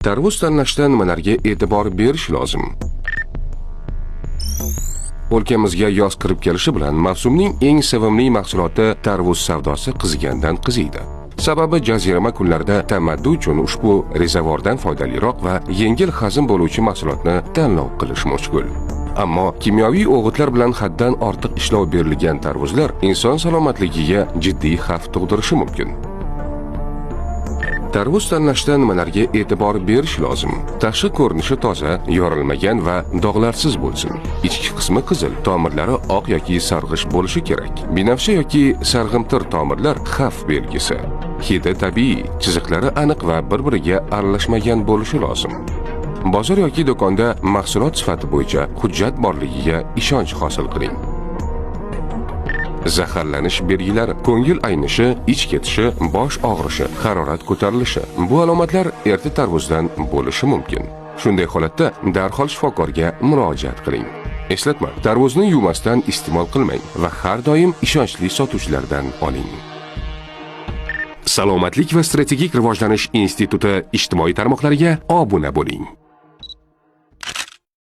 Tarvuz tanlashda nimalarga e'tibor berish lozim? O'lkamizga yoz kirib kelishi bilan mavsumning eng sevimli mahsuloti tarvuz savdosi qizigandan qiziydi. Sababi jazirama kunlarda tamaddi uchun ushbu rezavordan foydaliroq va yengil hazm bo'luvchi mahsulotni tanlov qilish mushkul. Ammo kimyoviy o'g'itlar bilan haddan ortiq ishlov berilgan tarvuzlar inson salomatligiga jiddiy xavf tug'dirishi mumkin. Tarvuz tanlashda nimalarga e'tibor berish lozim? Tashqi ko'rinishi toza, yorilmagan va dog'larsiz bo'lsin. Ichki qismi qizil, tomirlari oq yoki sarg'ish bo'lishi kerak. Binafsha yoki sarg'imtir tomirlar xavf belgisi. Hidi tabiiy, chiziqlari aniq va bir-biriga aralashmagan bo'lishi lozim. Bozor yoki do'konda mahsulot sifati bo'yicha hujjat borligiga ishonch hosil qiling. Zaharlanish belgilari: ko'ngil aynishi, ich ketishi, bosh og'rishi, harorat ko'tarilishi. Bu alomatlar erta tarvuzdan bo'lishi mumkin. Shunday holatda darhol shifokorga murojaat qiling. Eslatma: tarvuzni yuvmasdan iste'mol qilmang va har doim ishonchli sotuvchilardan oling. Salomatlik va strategik rivojlanish instituti ijtimoiy tarmoqlariga obuna bo'ling.